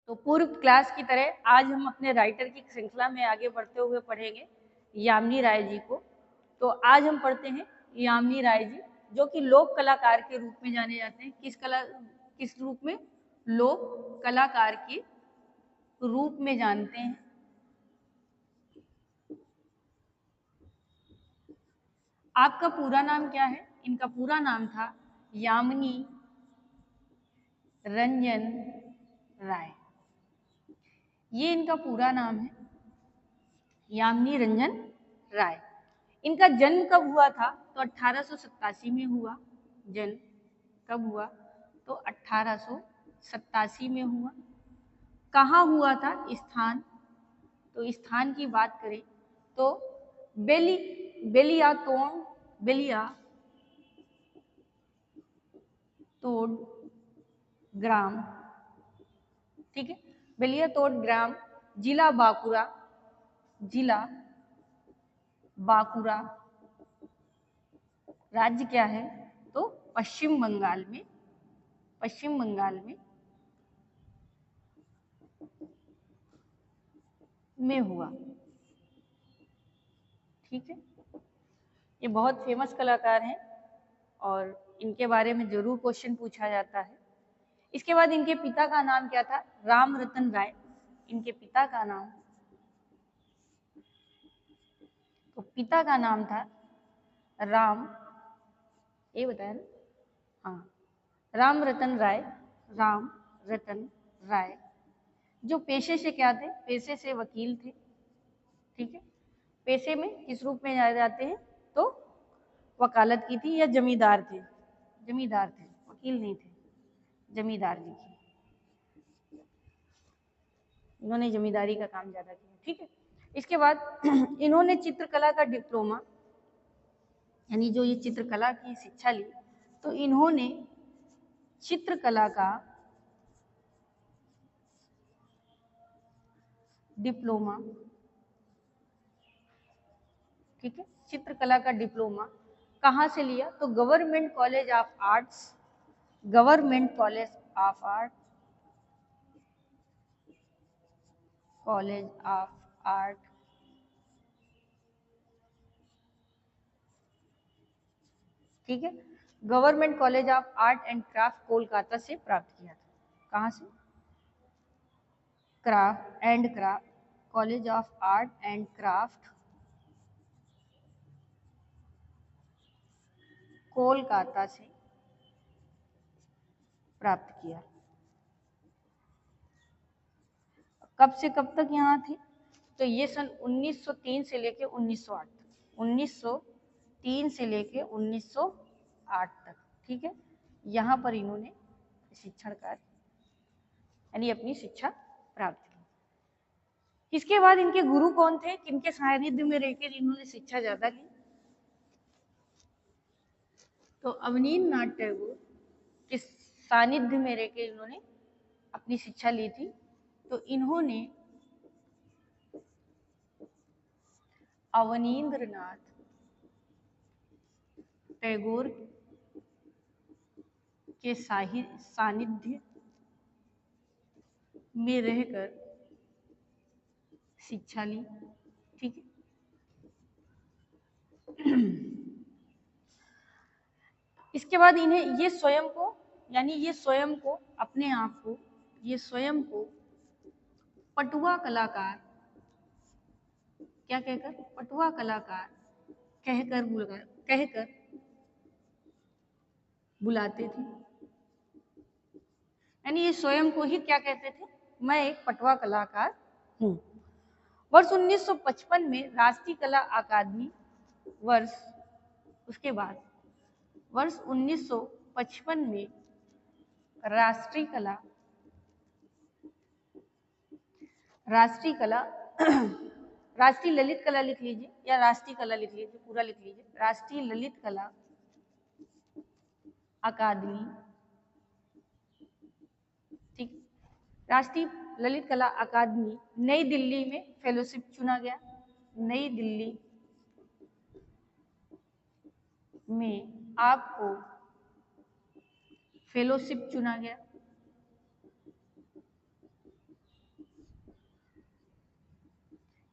तो पूर्व क्लास की तरह आज हम अपने राइटर की श्रृंखला में आगे बढ़ते हुए पढ़ेंगे यामिनी राय जी को। तो आज हम पढ़ते हैं यामिनी राय जी, जो कि लोक कलाकार के रूप में जाने जाते हैं। किस रूप में? लोक कलाकार के रूप में जानते हैं। आपका पूरा नाम क्या है? इनका पूरा नाम था यामिनी रंजन राय। ये इनका पूरा नाम है, यामिनी रंजन राय। इनका जन्म कब हुआ था? तो 1887 में हुआ। जन्म कब हुआ? तो 1887 में हुआ। कहाँ हुआ था? स्थान, तो स्थान की बात करें तो बेलियातोड़ ग्राम, ठीक है, बेलियातोड़ ग्राम, जिला बांकुरा, राज्य क्या है? तो पश्चिम बंगाल में हुआ। ठीक है, ये बहुत फेमस कलाकार हैं और इनके बारे में जरूर क्वेश्चन पूछा जाता है। इसके बाद इनके पिता का नाम क्या था? राम रतन राय। इनके पिता का नाम, तो पिता का नाम था राम, ये बताया ना, हाँ, राम रतन राय, जो पेशे से क्या थे? पेशे से वकील थे। ठीक है, पेशे में किस रूप में जाते हैं? तो वकालत की थी, या जमींदार थे, वकील नहीं थे, जमींदार जी की, इन्होंने जमींदारी का काम ज्यादा किया। ठीक है, इसके बाद इन्होंने चित्रकला का डिप्लोमा, यानी जो ये चित्रकला की शिक्षा ली, तो इन्होंने चित्रकला का डिप्लोमा, ठीक है, चित्रकला का डिप्लोमा कहाँ से लिया? तो गवर्नमेंट कॉलेज ऑफ आर्ट, ठीक है, government college of art and craft Kolkata से प्राप्त किया था। कहाँ से? College of art and craft Kolkata से प्राप्त किया। कब से कब तक यहाँ थे? तो ये सन 1903 से लेके 1908 तक, 1903 से लेके 1908 तक, ठीक है, यहाँ पर इन्होंने शिक्षण कार्य, यानी अपनी शिक्षा प्राप्त की। इसके बाद इनके गुरु कौन थे? किनके सानिध्य में रहकर इन्होंने शिक्षा ज्यादा ली? तो अवनींद्रनाथ टैगोर के सानिध्य में रहकर इन्होंने अपनी शिक्षा ली थी। तो इन्होंने अवनींद्रनाथ टैगोर के सानिध्य में रहकर शिक्षा ली। ठीक है, इसके बाद इन्हें ये स्वयं को अपने आप को पटुआ कलाकार क्या कहकर? पटुआ कलाकार कहकर बुलाते थे। यानी ये स्वयं को ही क्या कहते थे? मैं एक पटुआ कलाकार हूँ। वर्ष 1955 में राष्ट्रीय कला अकादमी, उसके बाद वर्ष 1955 में राष्ट्रीय ललित कला लिख लीजिए, या राष्ट्रीय कला लिख लीजिए, पूरा लिख लीजिए, राष्ट्रीय ललित कला अकादमी, ठीक, राष्ट्रीय ललित कला अकादमी नई दिल्ली में फेलोशिप चुना गया। नई दिल्ली में आपको फेलोशिप चुना गया।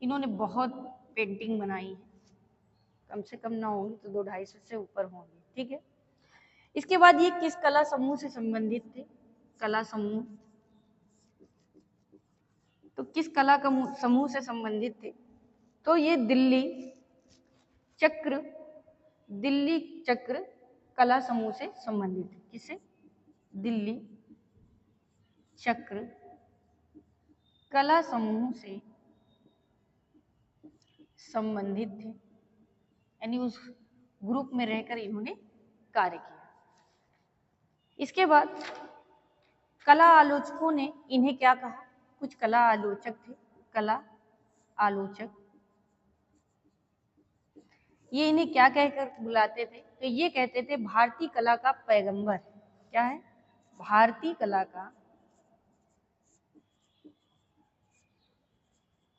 इन्होंने बहुत पेंटिंग बनाई है, कम से कम ना होंगी तो 200-250 से ऊपर होंगी, ठीक है। इसके बाद ये किस कला समूह से संबंधित थे? कला समूह, तो किस कला समूह से संबंधित थे? तो ये दिल्ली चक्र कला समूह से संबंधित है। किससे? दिल्ली चक्र कला समूह से संबंधित थे, यानी उस ग्रुप में रहकर इन्होंने कार्य किया। इसके बाद कला आलोचकों ने इन्हें क्या कहा? कुछ कला आलोचक थे, कला आलोचक, ये इन्हें क्या कहकर बुलाते थे? तो ये कहते थे भारतीय कला का पैगंबर। क्या है? भारतीय कला का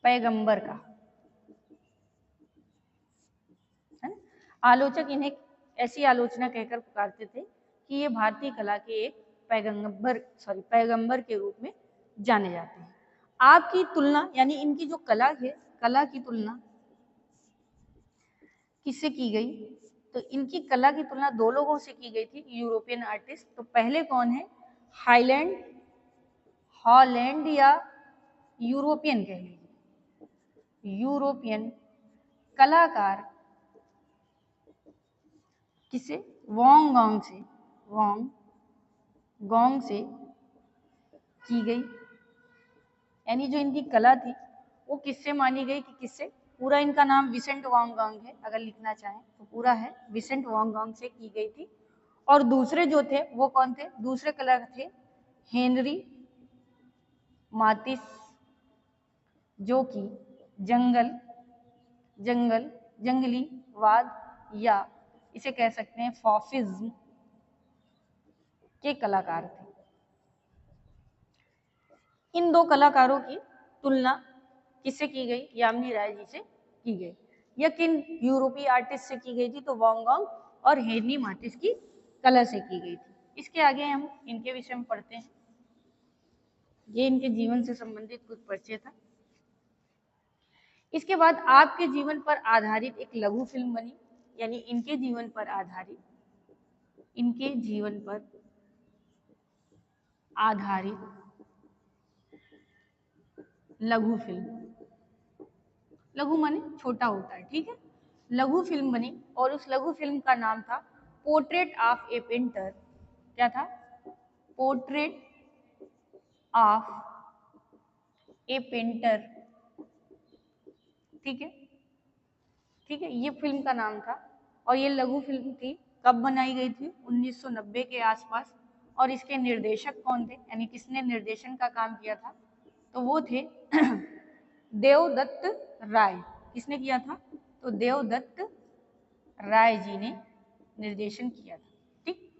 पैगंबर का, है ना? आलोचक इन्हें ऐसी आलोचना कहकर पुकारते थे कि ये भारतीय कला के एक पैगंबर के रूप में जाने जाते हैं। आपकी तुलना, यानी इनकी जो कला है, कला की तुलना किससे की गई? तो इनकी कला की तुलना दो लोगों से की गई थी, यूरोपियन आर्टिस्ट। तो पहले कौन है? हॉलैंड या यूरोपियन कह लीजिए, यूरोपियन कलाकार किसे? वॉन्ग गॉन्ग से की गई। यानी जो इनकी कला थी वो किससे मानी गई कि किससे? पूरा इनका नाम विसेंट वांग गॉन्ग है, अगर लिखना चाहें तो पूरा है, विसेंट वांग गॉन्ग से की गई थी। और दूसरे जो थे वो कौन थे? दूसरे कलाकार थे हेनरी मातिस, जो कि जंगली वाद या इसे कह सकते हैं फॉफिज्म के कलाकार थे। इन दो कलाकारों की तुलना किससे की गई? यामिनी राय जी से की गई। यह किन यूरोपीय आर्टिस्ट से की गई थी? तो वांग गॉन्ग और हेनरी मातिस की कला से की गई थी। इसके आगे हम इनके विषय में पढ़ते हैं। ये इनके जीवन से संबंधित कुछ परिचय था। इसके बाद आपके जीवन पर आधारित एक लघु फिल्म बनी, यानी इनके जीवन पर आधारित लघु फिल्म, लघु माने छोटा होता है, ठीक है। लघु फिल्म बनी और उस लघु फिल्म का नाम था पोर्ट्रेट ऑफ ए पेंटर। क्या था? पोर्ट्रेट ऑफ ए पेंटर, ठीक है, ठीक है, ये फिल्म का नाम था। और ये लघु फिल्म थी, कब बनाई गई थी? 1990 के आसपास। और इसके निर्देशक कौन थे, यानी किसने निर्देशन का काम किया था? तो वो थे देवदत्त राय। किसने किया था? तो देवदत्त राय जी ने निर्देशन किया था, ठीक।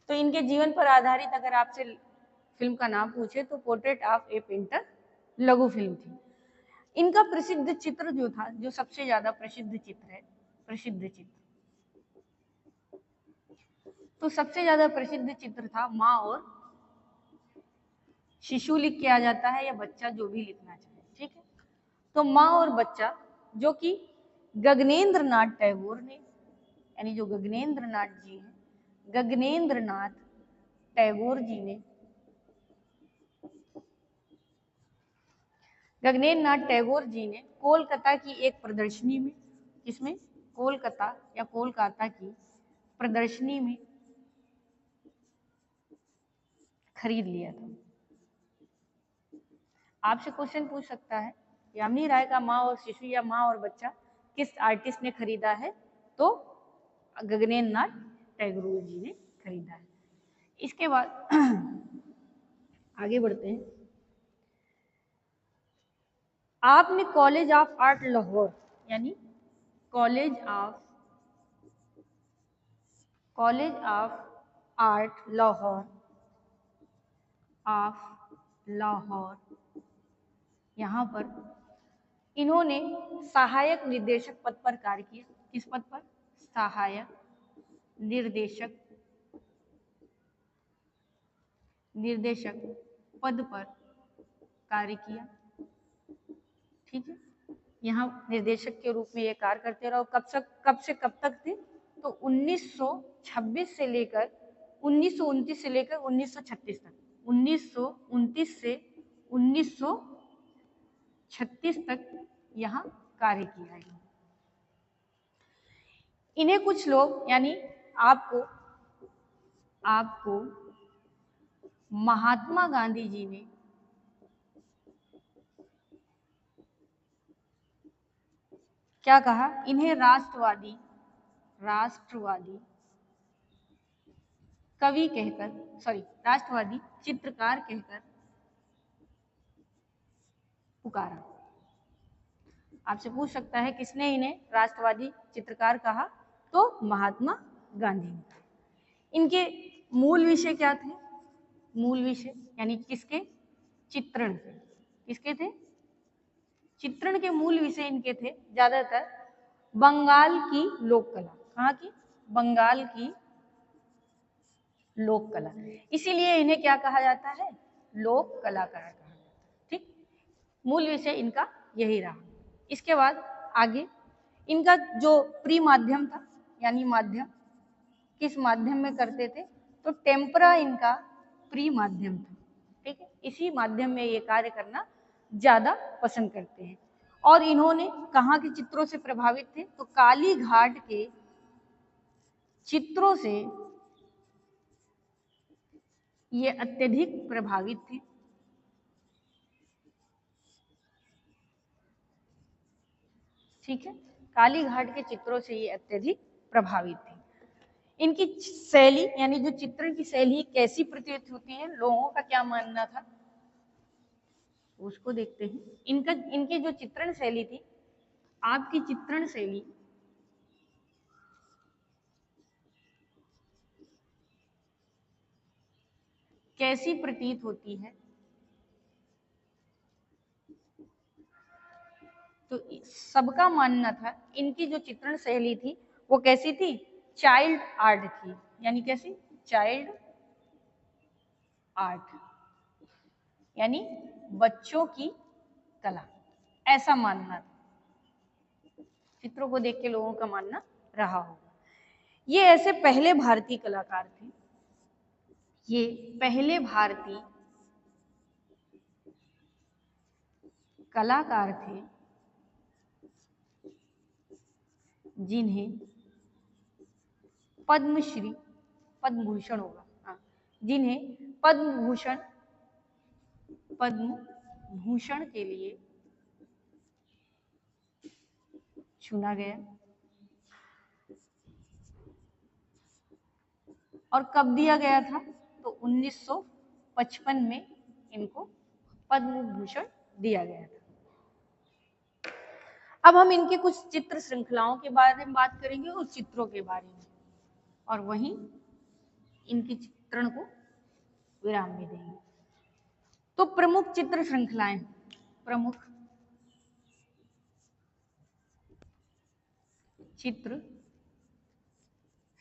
तो इनके जीवन पर आधारित अगर आपसे फिल्म का नाम पूछे तो पोर्ट्रेट ऑफ ए पेंटर लघु फिल्म थी। इनका प्रसिद्ध चित्र जो था, जो सबसे ज्यादा प्रसिद्ध चित्र, तो सबसे ज्यादा प्रसिद्ध चित्र था माँ और शिशु लिख के आ जाता है, या बच्चा, जो भी लिखना चाहे, ठीक है। तो माँ और बच्चा, जो कि गगनेंद्र नाथ टैगोर ने, यानी जो गगनेंद्र नाथ जी हैं, गगनेंद्र नाथ टैगोर जी ने कोलकाता की एक प्रदर्शनी में, किसमें? कोलकाता की प्रदर्शनी में खरीद लिया था। आपसे क्वेश्चन पूछ सकता है, यामिनी राय का माँ और शिशु या माँ और बच्चा किस आर्टिस्ट ने खरीदा है? तो गगनेंद्र नाथ टैगोर जी ने खरीदा है। इसके बाद आगे बढ़ते हैं। आपने कॉलेज ऑफ आर्ट लाहौर, यानी कॉलेज ऑफ आर्ट लाहौर, यहाँ पर इन्होंने सहायक निर्देशक पद पर कार्य किया। किस पद पर? सहायक निर्देशक पद पर कार्य किया, ठीक है। यहाँ निर्देशक के रूप में ये कार्य करते रहे। और कब से कब तक थे? तो 1926 से लेकर 1929 से लेकर 1936 तक, 1929 से 1936 तक यहाँ कार्य किया है। इन्हें कुछ लोग यानी आपको महात्मा गांधी जी ने क्या कहा? इन्हें राष्ट्रवादी कवि कहकर, राष्ट्रवादी चित्रकार कहकर पुकारा। आपसे पूछ सकता है किसने इन्हें राष्ट्रवादी चित्रकार कहा? तो महात्मा गांधी ने। इनके मूल विषय क्या थे? मूल विषय यानी किसके? चित्रण के। किसके थे? चित्रण के मूल विषय इनके थे ज्यादातर बंगाल की लोक कला। कहाँ की? बंगाल की लोक कला। इसीलिए इन्हें क्या कहा जाता है? लोक कलाकार कहा जाता है। ठीक, मूल विषय इनका यही रहा। इसके बाद आगे इनका जो प्री माध्यम था, यानी माध्यम, किस माध्यम में करते थे? तो टेम्परा इनका प्री माध्यम था। ठीक है, इसी माध्यम में ये कार्य करना ज्यादा पसंद करते हैं। और इन्होंने कहाँ के चित्रों से प्रभावित थे? तो काली घाट के चित्रों से ये अत्यधिक प्रभावित थे। ठीक है, काली घाट के चित्रों से ये अत्यधिक प्रभावित थे। इनकी शैली यानी जो चित्रण की शैली कैसी प्रतीत होती है, लोगों का क्या मानना था उसको देखते हैं। इनकी जो चित्रण शैली थी, आपकी चित्रण शैली कैसी प्रतीत होती है? तो सबका मानना था इनकी जो चित्रण शैली थी वो कैसी थी? चाइल्ड आर्ट थी। यानी कैसी? चाइल्ड आर्ट, यानी बच्चों की कला, ऐसा मानना था। चित्रों को देख के लोगों का मानना रहा होगा। ये ऐसे पहले भारतीय कलाकार थे। ये पहले भारतीय कलाकार थे जिन्हें पद्मश्री, पद्म भूषण होगा, हाँ, जिन्हें पद्म भूषण के लिए चुना गया। और कब दिया गया था? तो 1955 में इनको पद्म भूषण दिया गया था। अब हम इनके कुछ चित्र श्रृंखलाओं के बारे में बात करेंगे और चित्रों के बारे में, और वहीं इनकी चित्रण को विराम भी देंगे। तो प्रमुख चित्र श्रृंखलाएं, प्रमुख चित्र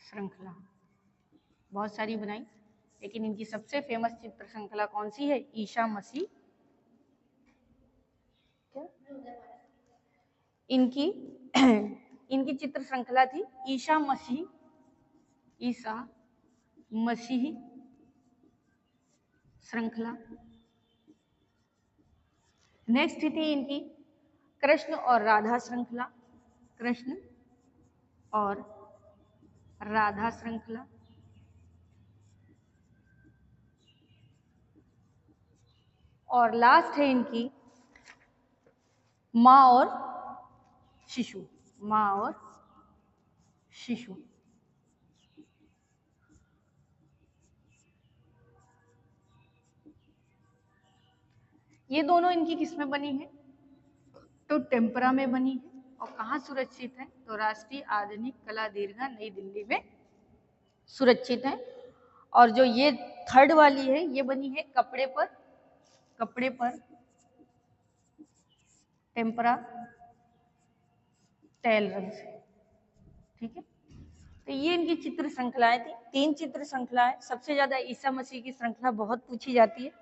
श्रृंखला बहुत सारी बनाई, लेकिन इनकी सबसे फेमस चित्र श्रृंखला कौन सी है? ईसा मसीह। क्या इनकी चित्र श्रृंखला थी? ईसा मसीह श्रृंखला। नेक्स्ट थी इनकी कृष्ण और राधा श्रृंखला। कृष्ण और राधा श्रृंखला। और लास्ट है इनकी माँ और शिशु। माँ और शिशु। ये दोनों इनकी किसमें बनी है? तो टेम्परा में बनी है। और कहाँ सुरक्षित है? तो राष्ट्रीय आधुनिक कला दीर्घा नई दिल्ली में सुरक्षित है। और जो ये थर्ड वाली है ये बनी है कपड़े पर टेम्परा टैल रंग से। ठीक है, तो ये इनकी चित्र श्रृंखलाएं थी। 3 चित्र श्रृंखलाएं। सबसे ज्यादा ईसा मसीह की श्रृंखला बहुत पूछी जाती है,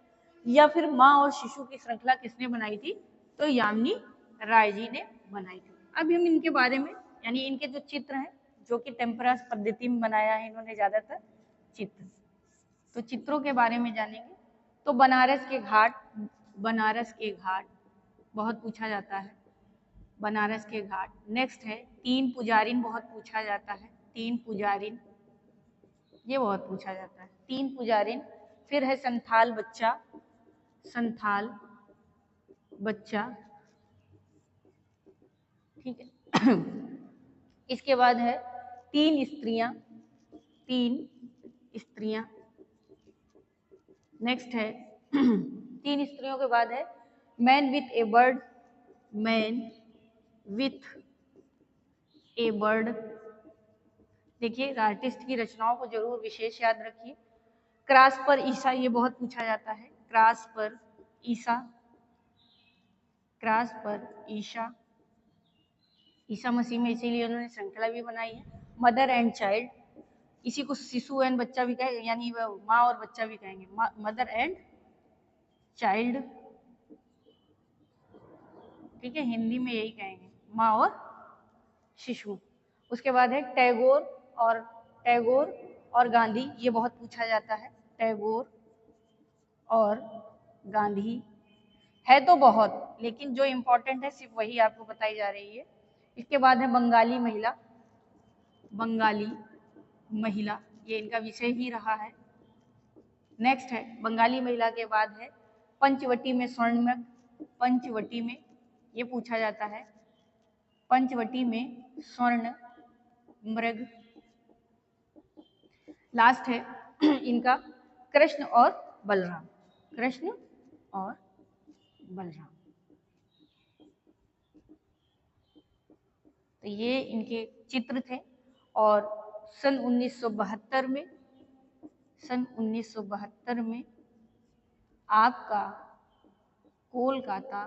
या फिर माँ और शिशु की श्रृंखला किसने बनाई थी? तो यामिनी राय जी ने बनाई थी। अब हम इनके बारे में, यानी इनके जो चित्र हैं, जो कि टेम्परस पद्धति में बनाया है इन्होंने ज्यादातर चित्र, तो चित्रों के बारे में जानेंगे। तो बनारस के घाट, बनारस के घाट बहुत पूछा जाता है, बनारस के घाट। नेक्स्ट है तीन पुजारिन, बहुत पूछा जाता है, तीन पुजारिन, ये बहुत पूछा जाता है, तीन पुजारिन। फिर है संथाल बच्चा, संथाल बच्चा, ठीक है। इसके बाद है तीन स्त्रियां, तीन स्त्रियां। नेक्स्ट है तीन स्त्रियों के बाद है man with A bird, man with A bird. देखिए आर्टिस्ट की रचनाओं को जरूर विशेष याद रखिए। क्रॉस पर ईसा, ये बहुत पूछा जाता है, क्रॉस पर ईसा, क्रॉस पर ईसा, ईसा मसीह में, इसीलिए उन्होंने श्रृंखला भी बनाई है। मदर एंड चाइल्ड, इसी को शिशु एंड बच्चा भी कहेंगे, यानी माँ और बच्चा भी कहेंगे, मदर एंड चाइल्ड, ठीक है, हिंदी में यही कहेंगे, माँ और शिशु। उसके बाद है टैगोर, और टैगोर और गांधी, ये बहुत पूछा जाता है, टैगोर और गांधी। है तो बहुत, लेकिन जो इम्पोर्टेंट है सिर्फ वही आपको बताई जा रही है। इसके बाद है बंगाली महिला, बंगाली महिला, ये इनका विषय ही रहा है। नेक्स्ट है बंगाली महिला के बाद है पंचवटी में स्वर्णमृग, पंचवटी में, ये पूछा जाता है, पंचवटी में स्वर्ण मृग। लास्ट है इनका कृष्ण और बलराम, कृष्ण और बलराम। तो ये इनके चित्र थे। और सन 1972 में, सन 1972 में आपका कोलकाता,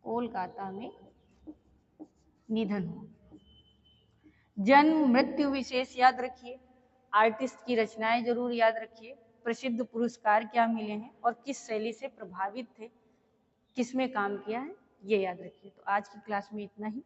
कोलकाता में निधन हुआ। जन्म मृत्यु विशेष याद रखिए, आर्टिस्ट की रचनाएं जरूर याद रखिए, प्रसिद्ध पुरस्कार क्या मिले हैं और किस शैली से प्रभावित थे, किसमें काम किया है, ये याद रखिए। तो आज की क्लास में इतना ही।